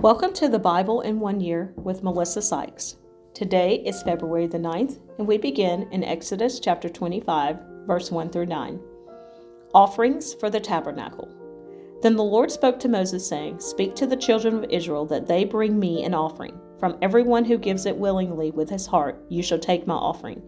Welcome to the Bible in 1 Year with Melissa Sykes. Today is February the 9th, and we begin in Exodus chapter 25, verse 1 through 9. Offerings for the tabernacle. Then the Lord spoke to Moses, saying, Speak to the children of Israel that they bring me an offering. From everyone who gives it willingly with his heart, you shall take my offering.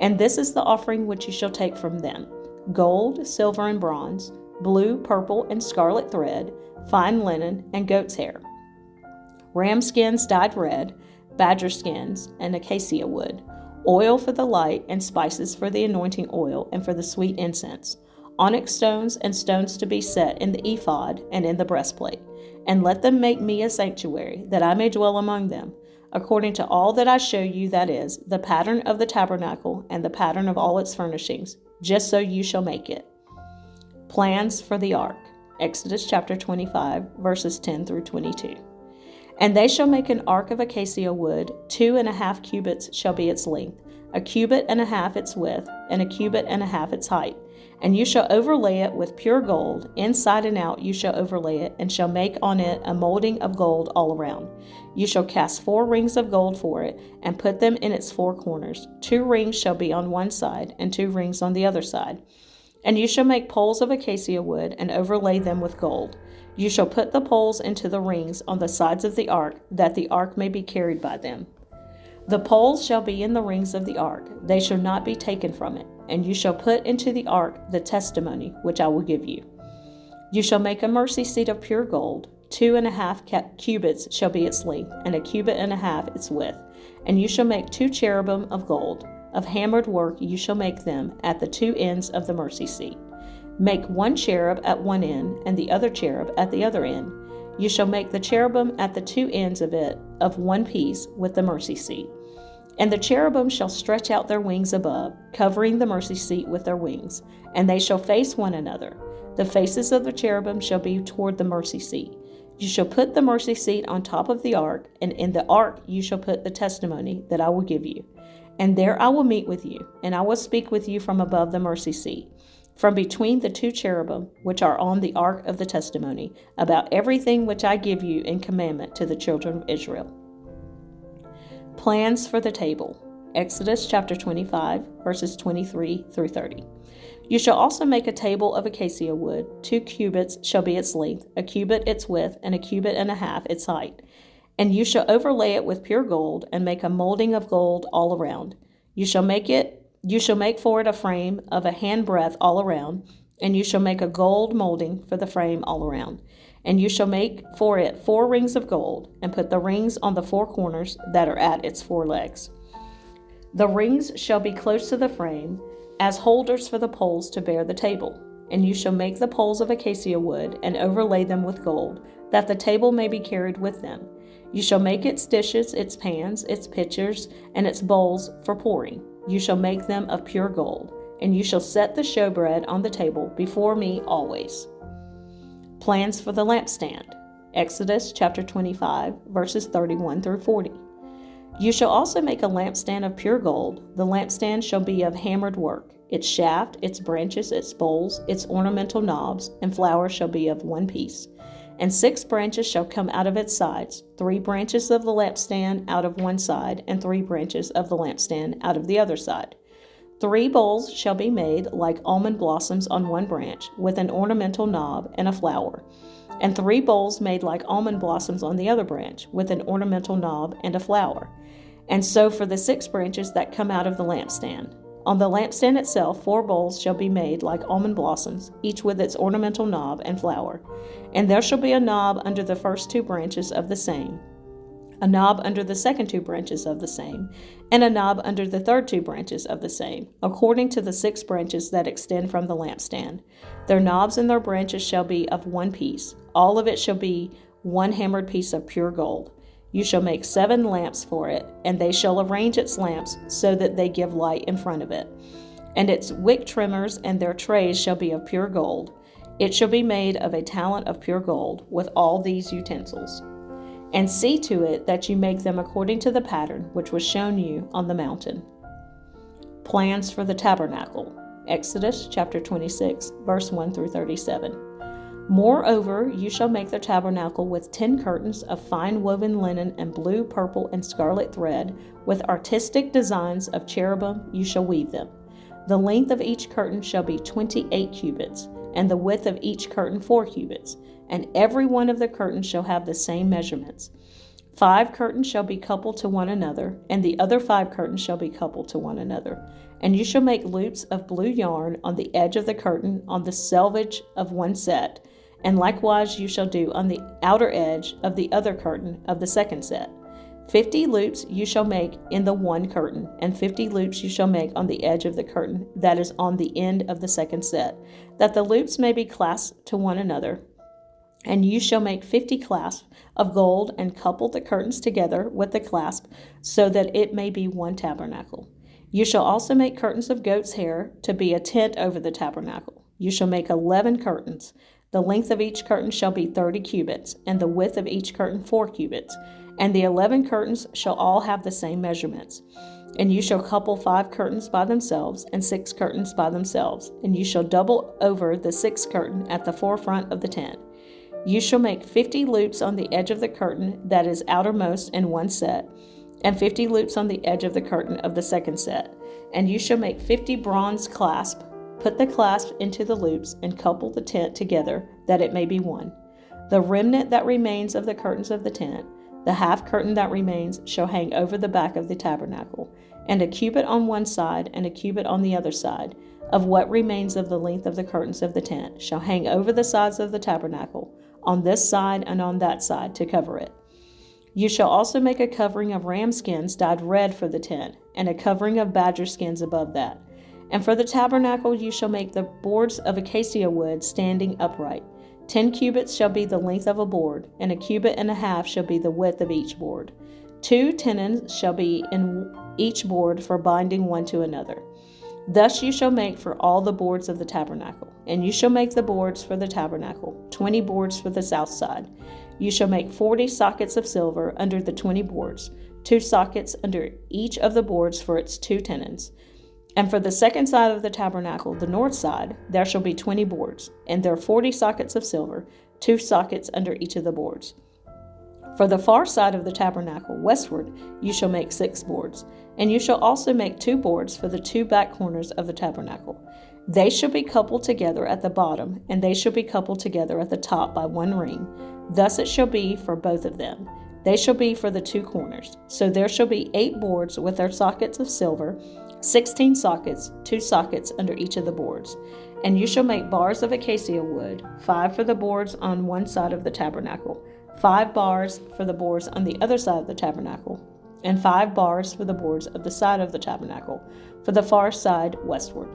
And this is the offering which you shall take from them: gold, silver, and bronze, blue, purple, and scarlet thread, fine linen, and goat's hair, ram skins dyed red, badger skins, and acacia wood, oil for the light, and spices for the anointing oil and for the sweet incense, onyx stones and stones to be set in the ephod and in the breastplate. And let them make me a sanctuary, that I may dwell among them, according to all that I show you, that is, the pattern of the tabernacle and the pattern of all its furnishings, just so you shall make it. Plans for the ark. Exodus chapter 25, verses 10 through 22. And they shall make an ark of acacia wood, 2.5 cubits shall be its length, 1.5 cubits its width, and 1.5 cubits its height. And you shall overlay it with pure gold, inside and out you shall overlay it, and shall make on it a molding of gold all around. You shall cast 4 rings of gold for it, and put them in its 4 corners. 2 rings shall be on one side, and 2 rings on the other side. And you shall make poles of acacia wood, and overlay them with gold. You shall put the poles into the rings on the sides of the ark, that the ark may be carried by them. The poles shall be in the rings of the ark, they shall not be taken from it. And you shall put into the ark the testimony which I will give you. You shall make a mercy seat of pure gold, 2.5 cubits shall be its length, and 1.5 cubits its width. And you shall make 2 cherubim of gold. Of hammered work you shall make them at the 2 ends of the mercy seat. Make 1 cherub at one end, and the other cherub at the other end. You shall make the cherubim at the 2 ends of it of one piece with the mercy seat. And the cherubim shall stretch out their wings above, covering the mercy seat with their wings, and they shall face one another. The faces of the cherubim shall be toward the mercy seat. You shall put the mercy seat on top of the ark, and in the ark you shall put the testimony that I will give you. And there I will meet with you, and I will speak with you from above the mercy seat, from between the 2 cherubim which are on the ark of the testimony, about everything which I give you in commandment to the children of Israel. Plans for the table. Exodus chapter 25, verses 23 through 30. You shall also make a table of acacia wood. 2 cubits shall be its length, 1 cubit its width, and 1.5 cubits its height. And you shall overlay it with pure gold, and make a molding of gold all around. You shall make for it a frame of a handbreadth all around, and you shall make a gold molding for the frame all around. And you shall make for it 4 rings of gold, and put the rings on the 4 corners that are at its 4 legs. The rings shall be close to the frame, as holders for the poles to bear the table. And you shall make the poles of acacia wood, and overlay them with gold, that the table may be carried with them. You shall make its dishes, its pans, its pitchers, and its bowls for pouring. You shall make them of pure gold, and you shall set the showbread on the table before me always. Plans for the lampstand. Exodus chapter 25, verses 31 through 40. You shall also make a lampstand of pure gold. The lampstand shall be of hammered work. Its shaft, its branches, its bowls, its ornamental knobs, and flowers shall be of one piece. And 6 branches shall come out of its sides, 3 branches of the lampstand out of one side, and 3 branches of the lampstand out of the other side. 3 bowls shall be made like almond blossoms on one branch, with an ornamental knob and a flower. And 3 bowls made like almond blossoms on the other branch, with an ornamental knob and a flower. And so for the 6 branches that come out of the lampstand. On the lampstand itself 4 bowls shall be made like almond blossoms, each with its ornamental knob and flower. And there shall be a knob under the first 2 branches of the same, a knob under the second 2 branches of the same, and a knob under the third 2 branches of the same, according to the 6 branches that extend from the lampstand. Their knobs and their branches shall be of one piece. All of it shall be 1 hammered piece of pure gold. You shall make 7 lamps for it, and they shall arrange its lamps so that they give light in front of it. And its wick trimmers and their trays shall be of pure gold. It shall be made of a talent of pure gold, with all these utensils. And see to it that you make them according to the pattern which was shown you on the mountain. Plans for the tabernacle. Exodus chapter 26, verse 1 through 37. Moreover, you shall make the tabernacle with 10 curtains of fine woven linen and blue, purple, and scarlet thread. With artistic designs of cherubim you shall weave them. The length of each curtain shall be 28 cubits, and the width of each curtain 4 cubits, and every one of the curtains shall have the same measurements. 5 curtains shall be coupled to one another, and the other 5 curtains shall be coupled to one another. And you shall make loops of blue yarn on the edge of the curtain on the selvage of one set, and likewise you shall do on the outer edge of the other curtain of the second set. 50 loops you shall make in the one curtain, and 50 loops you shall make on the edge of the curtain that is on the end of the second set, that the loops may be clasped to one another. And you shall make 50 clasps of gold, and couple the curtains together with the clasp, so that it may be one tabernacle. You shall also make curtains of goat's hair to be a tent over the tabernacle. You shall make 11 curtains. The length of each curtain shall be 30 cubits, and the width of each curtain 4 cubits. And the 11 curtains shall all have the same measurements. And you shall couple 5 curtains by themselves, and 6 curtains by themselves. And you shall double over the 6th curtain at the forefront of the tent. You shall make 50 loops on the edge of the curtain that is outermost in one set, and 50 loops on the edge of the curtain of the second set. And you shall make 50 bronze clasps. Put the clasp into the loops, and couple the tent together, that it may be one. The remnant that remains of the curtains of the tent, the half curtain that remains, shall hang over the back of the tabernacle, and a cubit on one side and a cubit on the other side, of what remains of the length of the curtains of the tent, shall hang over the sides of the tabernacle, on this side and on that side, to cover it. You shall also make a covering of ram skins dyed red for the tent, and a covering of badger skins above that. And for the tabernacle you shall make the boards of acacia wood standing upright. 10 cubits shall be the length of a board, and a cubit and a half shall be the width of each board. 2 tenons shall be in each board for binding one to another. Thus you shall make for all the boards of the tabernacle. And you shall make the boards for the tabernacle, 20 boards for the south side. You shall make 40 sockets of silver under the 20 boards, 2 sockets under each of the boards for its 2 tenons. And for the second side of the tabernacle, the north side, there shall be 20 boards, and there are 40 sockets of silver, 2 sockets under each of the boards. For the far side of the tabernacle, westward, you shall make 6 boards, and you shall also make 2 boards for the 2 back corners of the tabernacle. They shall be coupled together at the bottom, and they shall be coupled together at the top by one ring. Thus it shall be for both of them. They shall be for the 2 corners. So there shall be 8 boards with their sockets of silver, 16 sockets, 2 sockets under each of the boards. And you shall make bars of acacia wood, 5 for the boards on one side of the tabernacle, 5 bars for the boards on the other side of the tabernacle, and 5 bars for the boards of the side of the tabernacle, for the far side westward.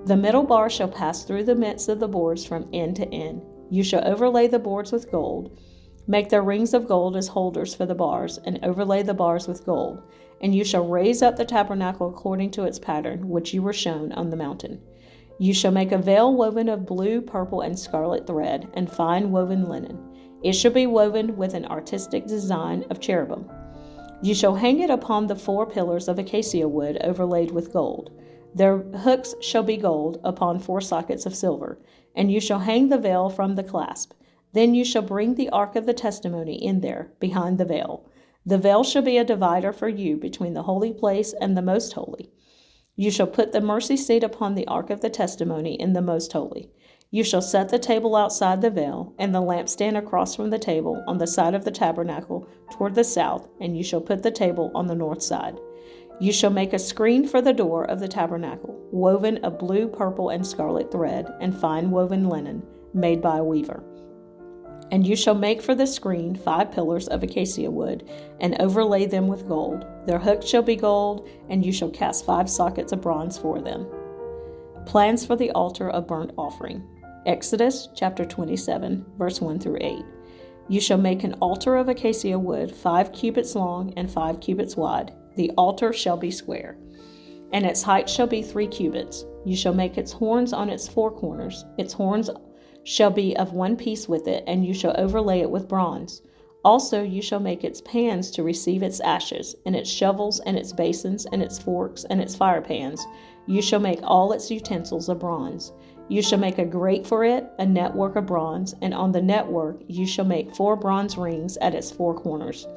The middle bar shall pass through the midst of the boards from end to end. You shall overlay the boards with gold. Make their rings of gold as holders for the bars, and overlay the bars with gold. And you shall raise up the tabernacle according to its pattern, which you were shown on the mountain. You shall make a veil woven of blue, purple, and scarlet thread, and fine woven linen. It shall be woven with an artistic design of cherubim. You shall hang it upon the 4 pillars of acacia wood overlaid with gold. Their hooks shall be gold, upon 4 sockets of silver, and you shall hang the veil from the clasp. Then you shall bring the ark of the testimony in there, behind the veil. The veil shall be a divider for you between the holy place and the most holy. You shall put the mercy seat upon the ark of the testimony in the most holy. You shall set the table outside the veil, and the lampstand across from the table on the side of the tabernacle toward the south, and you shall put the table on the north side. You shall make a screen for the door of the tabernacle, woven of blue, purple, and scarlet thread, and fine woven linen, made by a weaver. And you shall make for the screen 5 pillars of acacia wood, and overlay them with gold. Their hooks shall be gold, and you shall cast 5 sockets of bronze for them. Plans for the altar of burnt offering. Exodus chapter 27, verse 1 through 8. You shall make an altar of acacia wood, 5 cubits long and 5 cubits wide. The altar shall be square, and its height shall be 3 cubits. You shall make its horns on its 4 corners. Its horns shall be of one piece with it, and you shall overlay it with bronze. Also you shall make its pans to receive its ashes, and its shovels, and its basins, and its forks, and its fire pans. You shall make all its utensils of bronze. You shall make a grate for it, a network of bronze, and on the network you shall make 4 bronze rings at its 4 corners.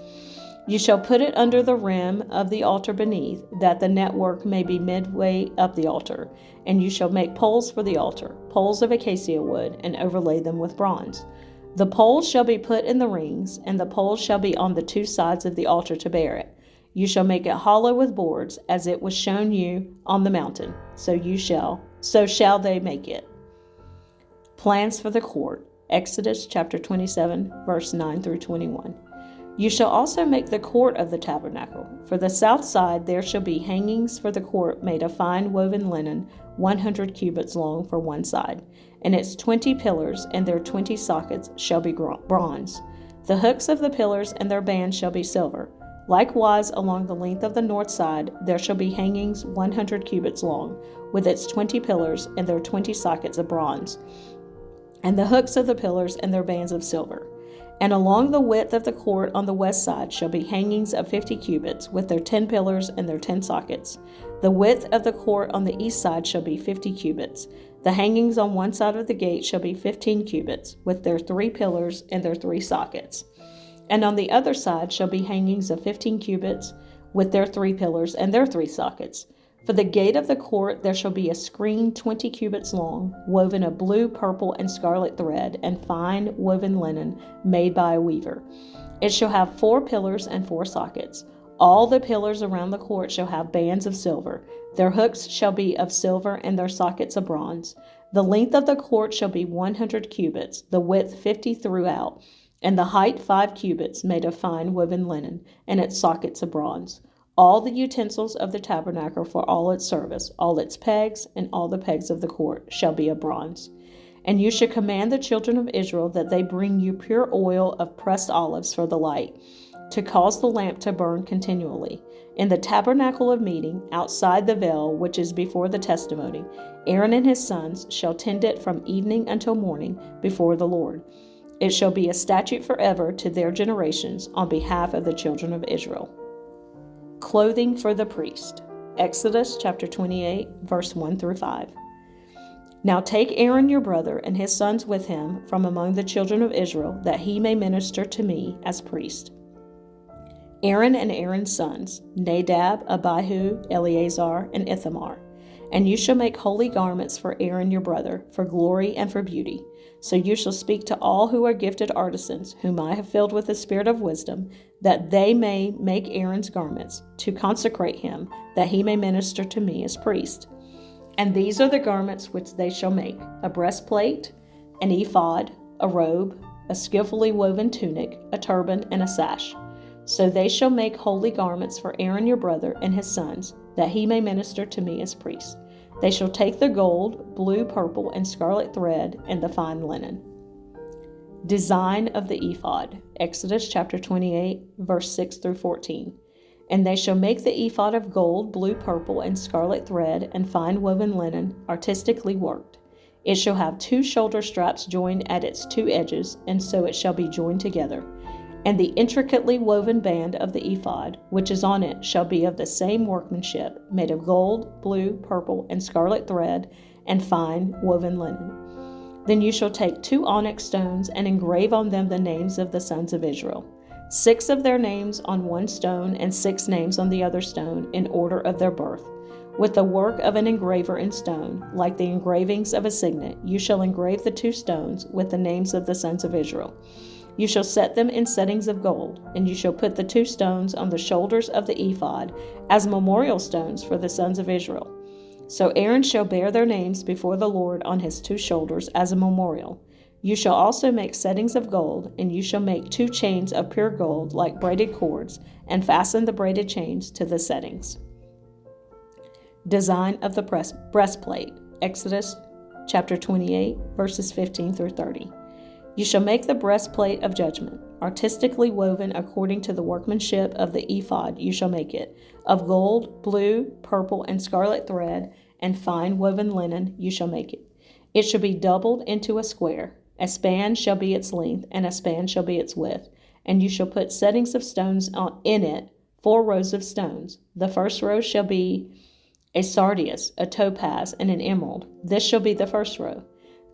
You shall put it under the rim of the altar beneath, that the network may be midway up the altar. And you shall make poles for the altar, poles of acacia wood, and overlay them with bronze. The poles shall be put in the rings, and the poles shall be on the 2 sides of the altar to bear it. You shall make it hollow with boards, as it was shown you on the mountain. So shall they make it. Plans for the court. Exodus chapter 27, verse 9 through 21. You shall also make the court of the tabernacle. For the south side there shall be hangings for the court made of fine woven linen, 100 cubits long for one side. And its 20 pillars and their 20 sockets shall be bronze. The hooks of the pillars and their bands shall be silver. Likewise, along the length of the north side there shall be hangings 100 cubits long, with its 20 pillars and their 20 sockets of bronze, and the hooks of the pillars and their bands of silver. And along the width of the court on the west side shall be hangings of 50 cubits, with their 10 pillars and their 10 sockets. The width of the court on the east side shall be 50 cubits. The hangings on one side of the gate shall be 15 cubits, with their 3 pillars and their 3 sockets. And on the other side shall be hangings of 15 cubits, with their 3 pillars and their 3 sockets. For the gate of the court there shall be a screen 20 cubits long, woven of blue, purple, and scarlet thread, and fine woven linen made by a weaver. It shall have 4 pillars and 4 sockets. All the pillars around the court shall have bands of silver. Their hooks shall be of silver, and their sockets of bronze. The length of the court shall be 100 cubits, the width 50 throughout, and the height 5 cubits, made of fine woven linen, and its sockets of bronze. All the utensils of the tabernacle for all its service, all its pegs, and all the pegs of the court shall be of bronze. And you shall command the children of Israel that they bring you pure oil of pressed olives for the light, to cause the lamp to burn continually. In the tabernacle of meeting, outside the veil which is before the testimony, Aaron and his sons shall tend it from evening until morning before the Lord. It shall be a statute forever to their generations on behalf of the children of Israel. Clothing for the priest. Exodus chapter 28, verse 1 through 5. Now take Aaron your brother and his sons with him from among the children of Israel, that he may minister to me as priest. Aaron and Aaron's sons, Nadab, Abihu, Eleazar, and Ithamar. And you shall make holy garments for Aaron your brother, for glory and for beauty. So you shall speak to all who are gifted artisans, whom I have filled with the spirit of wisdom, that they may make Aaron's garments, to consecrate him, that he may minister to me as priest. And these are the garments which they shall make: a breastplate, an ephod, a robe, a skillfully woven tunic, a turban, and a sash. So they shall make holy garments for Aaron your brother and his sons, that he may minister to me as priest. They shall take the gold, blue, purple, and scarlet thread, and the fine linen. Design of the ephod. Exodus chapter 28, verse 6 through 14. And they shall make the ephod of gold, blue, purple, and scarlet thread, and fine woven linen, artistically worked. It shall have 2 shoulder straps joined at its 2 edges, and so it shall be joined together. And the intricately woven band of the ephod, which is on it, shall be of the same workmanship, made of gold, blue, purple, and scarlet thread, and fine woven linen. Then you shall take 2 onyx stones and engrave on them the names of the sons of Israel, 6 of their names on one stone and 6 names on the other stone, in order of their birth. With the work of an engraver in stone, like the engravings of a signet, you shall engrave the 2 stones with the names of the sons of Israel. You shall set them in settings of gold, and you shall put the 2 stones on the shoulders of the ephod as memorial stones for the sons of Israel. So Aaron shall bear their names before the Lord on his 2 shoulders as a memorial. You shall also make settings of gold, and you shall make 2 chains of pure gold like braided cords, and fasten the braided chains to the settings. Design of the breastplate. Exodus chapter 28, verses 15 through 30. You shall make the breastplate of judgment, artistically woven according to the workmanship of the ephod. You shall make it of gold, blue, purple, and scarlet thread, and fine woven linen. You shall make it. It shall be doubled into a square. A span shall be its length, and a span shall be its width. And you shall put settings of stones in it, 4 rows of stones. The first row shall be a sardius, a topaz, and an emerald. This shall be the first row.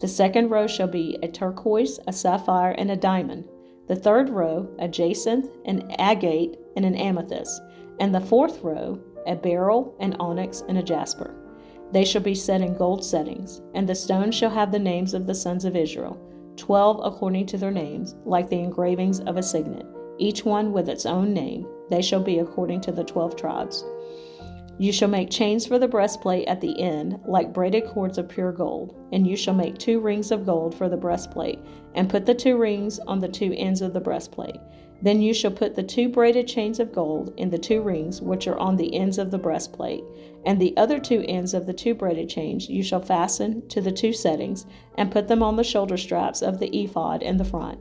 The second row shall be a turquoise, a sapphire, and a diamond. The third row, a jacinth, an agate, and an amethyst. And the fourth row, a beryl, an onyx, and a jasper. They shall be set in gold settings, and the stones shall have the names of the sons of Israel, 12 according to their names, like the engravings of a signet, each one with its own name. They shall be according to the 12 tribes. You shall make chains for the breastplate at the end, like braided cords of pure gold. And you shall make 2 rings of gold for the breastplate, and put the 2 rings on the 2 ends of the breastplate. Then you shall put the 2 braided chains of gold in the 2 rings which are on the ends of the breastplate, and the other 2 ends of the 2 braided chains you shall fasten to the 2 settings, and put them on the shoulder straps of the ephod in the front.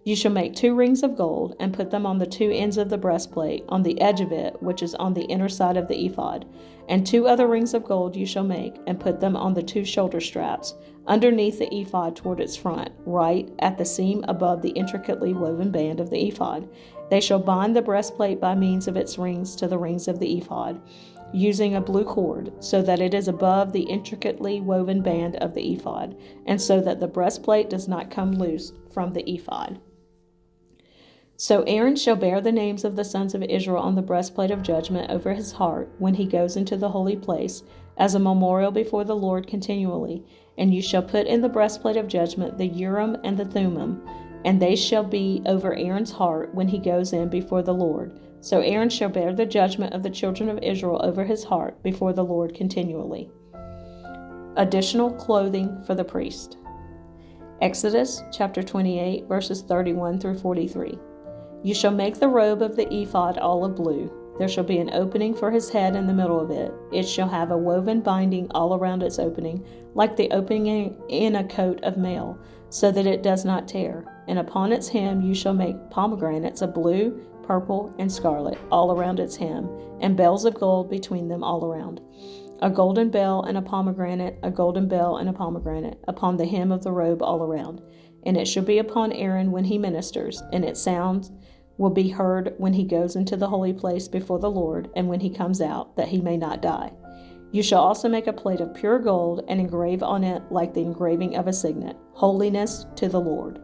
You shall make 2 rings of gold, and put them on the 2 ends of the breastplate, on the edge of it, which is on the inner side of the ephod. And 2 other rings of gold you shall make, and put them on the 2 shoulder straps, underneath the ephod toward its front, right at the seam above the intricately woven band of the ephod. They shall bind the breastplate by means of its rings to the rings of the ephod, using a blue cord, so that it is above the intricately woven band of the ephod, and so that the breastplate does not come loose from the ephod. So Aaron shall bear the names of the sons of Israel on the breastplate of judgment over his heart when he goes into the holy place, as a memorial before the Lord continually. And you shall put in the breastplate of judgment the Urim and the Thummim, and they shall be over Aaron's heart when he goes in before the Lord. So Aaron shall bear the judgment of the children of Israel over his heart before the Lord continually. Additional clothing for the priest. Exodus chapter 28, verses 31 through 43. You shall make the robe of the ephod olive blue. There shall be an opening for his head in the middle of it. It shall have a woven binding all around its opening, like the opening in a coat of mail, so that it does not tear. And upon its hem you shall make pomegranates of blue, purple, and scarlet all around its hem, and bells of gold between them all around. A golden bell and a pomegranate, a golden bell and a pomegranate, upon the hem of the robe all around. And it shall be upon Aaron when he ministers, and its sound will be heard when he goes into the holy place before the Lord, and when he comes out, that he may not die. You shall also make a plate of pure gold, and engrave on it like the engraving of a signet, holiness to the Lord.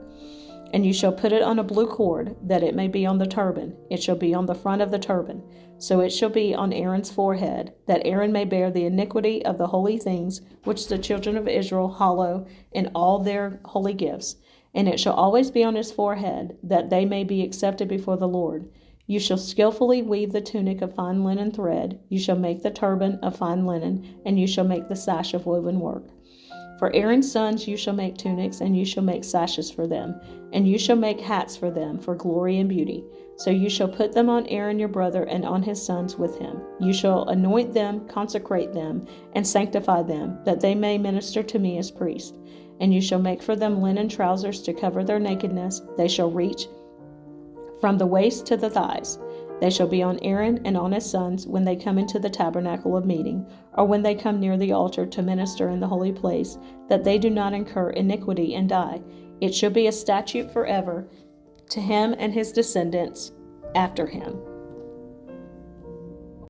And you shall put it on a blue cord, that it may be on the turban. It shall be on the front of the turban. So it shall be on Aaron's forehead, that Aaron may bear the iniquity of the holy things which the children of Israel hallow in all their holy gifts. And it shall always be on his forehead, that they may be accepted before the Lord. You shall skillfully weave the tunic of fine linen thread. You shall make the turban of fine linen, and you shall make the sash of woven work. For Aaron's sons you shall make tunics, and you shall make sashes for them, and you shall make hats for them for glory and beauty. So you shall put them on Aaron your brother and on his sons with him. You shall anoint them, consecrate them, and sanctify them, that they may minister to me as priests. And you shall make for them linen trousers to cover their nakedness. They shall reach from the waist to the thighs. They shall be on Aaron and on his sons when they come into the tabernacle of meeting, or when they come near the altar to minister in the holy place, that they do not incur iniquity and die. It shall be a statute forever to him and his descendants after him.